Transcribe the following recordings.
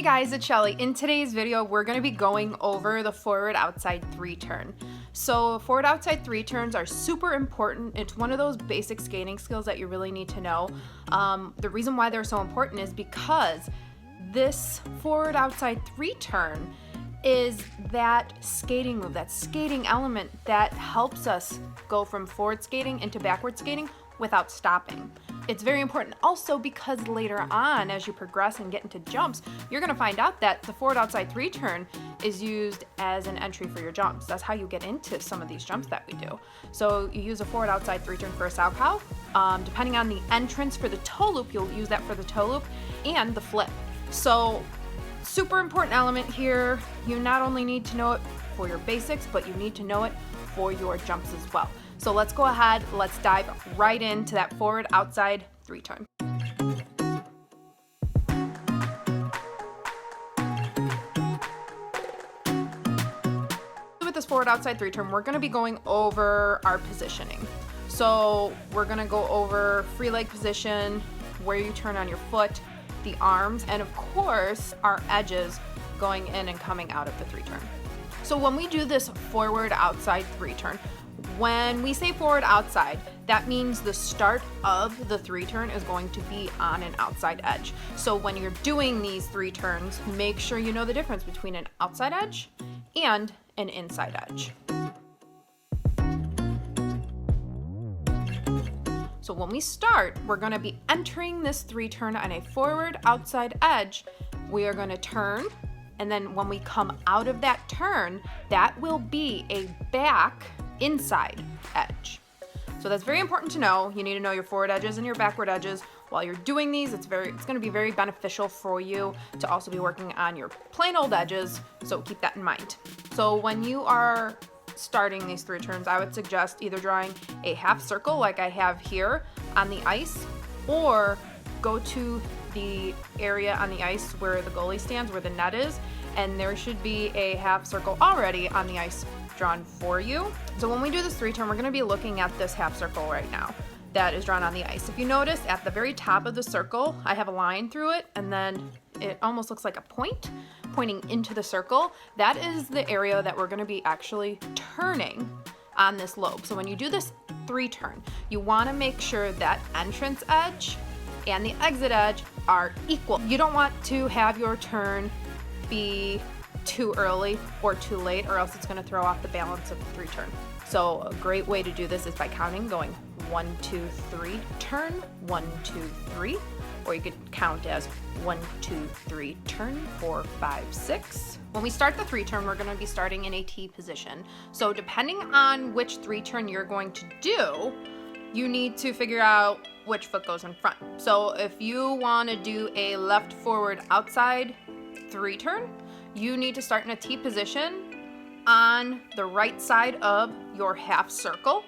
Hey guys, it's Shelly. In today's video, we're going to be going over the forward outside 3 turn. So forward outside 3 turns are super important. It's one of those basic skating skills that you really need to know. The reason why they're so important is because this forward outside 3 turn is that skating move, that skating element that helps us go from forward skating into backward skating without stopping. It's very important also because later on, as you progress and get into jumps, you're gonna find out that the forward outside 3 turn is used as an entry for your jumps. That's how you get into some of these jumps that we do. So you use a forward outside 3 turn for a Salchow. Depending on the entrance for the toe loop, you'll use that for the toe loop and the flip. So super important element here. You not only need to know it for your basics, but you need to know it for your jumps as well. So let's go ahead, let's dive right into that forward outside 3 turn. With this forward outside 3 turn, we're gonna be going over our positioning. So we're gonna go over free leg position, where you turn on your foot, the arms, and of course, our edges going in and coming out of the 3 turn. So when we do this forward outside 3 turn, when we say forward outside, that means the start of the 3 turn is going to be on an outside edge. So when you're doing these 3 turns, make sure you know the difference between an outside edge and an inside edge. So when we start, we're going to be entering this 3 turn on a forward outside edge. We are going to turn, and then when we come out of that turn, that will be a back inside edge. So that's very important to know. You need to know your forward edges and your backward edges. While you're doing these, it's going to be very beneficial for you to also be working on your plain old edges, so keep that in mind. So when you are starting these 3 turns, I would suggest either drawing a half circle like I have here on the ice, or go to the area on the ice where the goalie stands, where the net is, and there should be a half circle already on the ice drawn for you. So when we do this 3 turn, we're going to be looking at this half circle right now that is drawn on the ice. If you notice, at the very top of the circle, I have a line through it, and then it almost looks like a point pointing into the circle. That is the area that we're going to be actually turning on this lobe. So when you do this 3 turn, you want to make sure that entrance edge and the exit edge are equal. You don't want to have your turn be too early or too late, or else it's going to throw off the balance of the 3 turn. So a great way to do this is by counting, going 1, 2, 3, turn, 1, 2, 3, or you could count as 1, 2, 3, turn, 4, 5, 6. When we start the 3 turn, we're going to be starting in a T position. So depending on which 3 turn you're going to do, you need to figure out which foot goes in front. So if you want to do a left forward outside 3 turn, you need to start in a T position on the right side of your half circle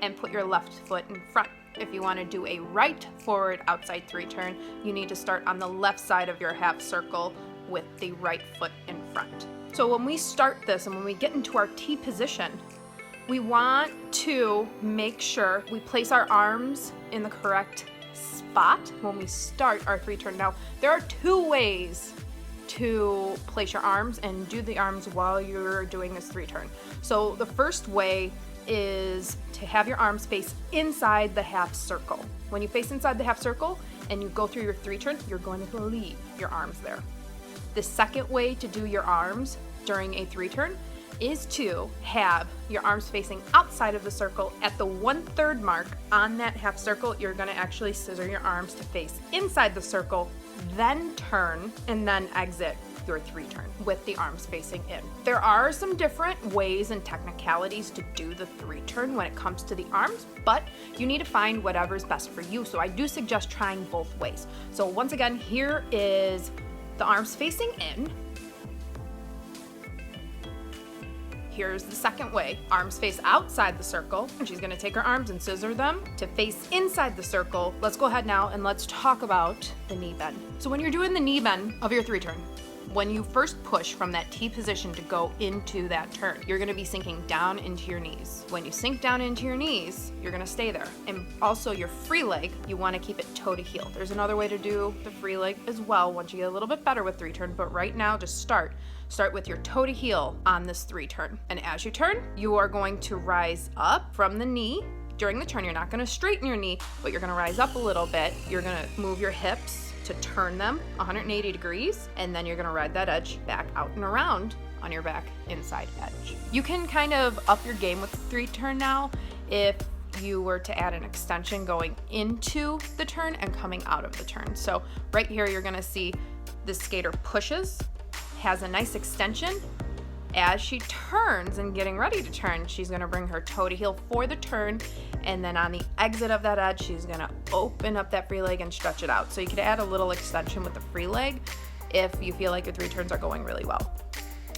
and put your left foot in front. If you want to do a right forward outside 3 turn, you need to start on the left side of your half circle with the right foot in front. So when we start this and when we get into our T position, we want to make sure we place our arms in the correct spot when we start our 3 turn. Now, there are 2 ways to place your arms and do the arms while you're doing this 3 turn. So the first way is to have your arms face inside the half circle. When you face inside the half circle and you go through your 3 turn, you're going to leave your arms there. The second way to do your arms during a 3 turn is to have your arms facing outside of the circle. At the 1/3 mark on that half circle, you're going to actually scissor your arms to face inside the circle, then turn, and then exit your 3 turn with the arms facing in. There are some different ways and technicalities to do the 3 turn when it comes to the arms, but you need to find whatever's best for you. So I do suggest trying both ways. So once again, here is the arms facing in. Here's the second way. Arms face outside the circle, and she's gonna take her arms and scissor them to face inside the circle. Let's go ahead now and let's talk about the knee bend. So when you're doing the knee bend of your 3 turn, when you first push from that T position to go into that turn, you're gonna be sinking down into your knees. When you sink down into your knees, you're gonna stay there. And also your free leg, you wanna keep it toe to heel. There's another way to do the free leg as well once you get a little bit better with 3-turn, but right now just start with your toe to heel on this 3-turn. And as you turn, you are going to rise up from the knee. During the turn, you're not gonna straighten your knee, but you're gonna rise up a little bit. You're gonna move your hips to turn them 180 degrees, and then you're gonna ride that edge back out and around on your back inside edge. You can kind of up your game with the 3-turn now if you were to add an extension going into the turn and coming out of the turn. So right here, you're gonna see the skater pushes, has a nice extension. As she turns and getting ready to turn, she's gonna bring her toe to heel for the turn, and then on the exit of that edge, she's gonna open up that free leg and stretch it out. So you could add a little extension with the free leg if you feel like your 3 turns are going really well.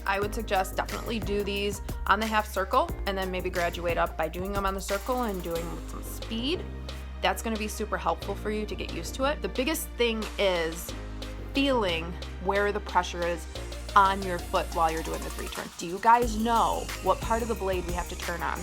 I would suggest definitely do these on the half circle and then maybe graduate up by doing them on the circle and doing with some speed. That's gonna be super helpful for you to get used to it. The biggest thing is feeling where the pressure is on your foot while you're doing the 3-turn. Do you guys know what part of the blade we have to turn on?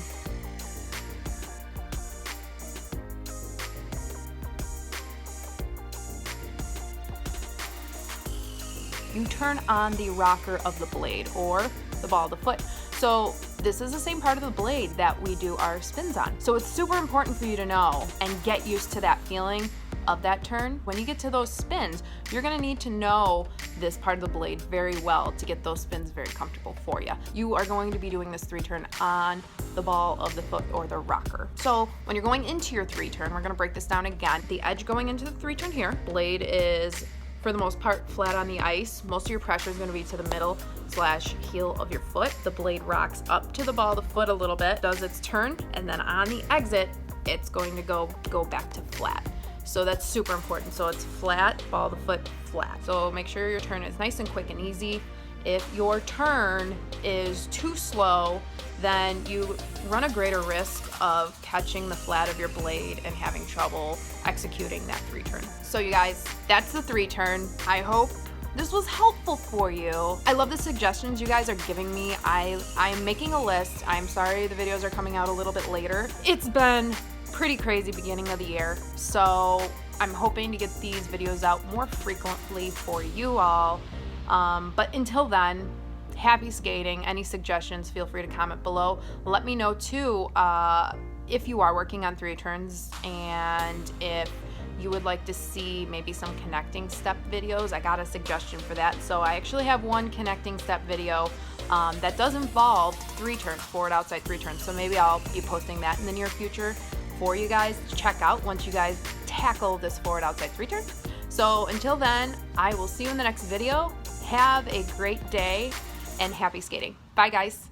You turn on the rocker of the blade or the ball of the foot. So this is the same part of the blade that we do our spins on. So it's super important for you to know and get used to that feeling of that turn. When you get to those spins, you're gonna need to know this part of the blade very well to get those spins very comfortable for you. You are going to be doing this 3-turn on the ball of the foot or the rocker. So when you're going into your 3-turn, we're gonna break this down again. The edge going into the 3-turn here, blade is for the most part flat on the ice. Most of your pressure is gonna be to the middle / heel of your foot. The blade rocks up to the ball of the foot a little bit, does its turn, and then on the exit, it's going to go back to flat. So that's super important. So it's flat, ball of the foot, flat. So make sure your turn is nice and quick and easy. If your turn is too slow, then you run a greater risk of catching the flat of your blade and having trouble executing that 3-turn. So you guys, that's the 3-turn. I hope this was helpful for you. I love the suggestions you guys are giving me. I'm making a list. I'm sorry the videos are coming out a little bit later. It's been pretty crazy beginning of the year, so I'm hoping to get these videos out more frequently for you all. But until then, happy skating. Any suggestions, feel free to comment below. Let me know too if you are working on 3-turns and if you would like to see maybe some connecting step videos. I got a suggestion for that. So I actually have one connecting step video that does involve 3-turns, forward, outside 3-turns. So maybe I'll be posting that in the near future for you guys to check out once you guys tackle this forward, outside 3-turn. So until then, I will see you in the next video. Have a great day and happy skating. Bye guys.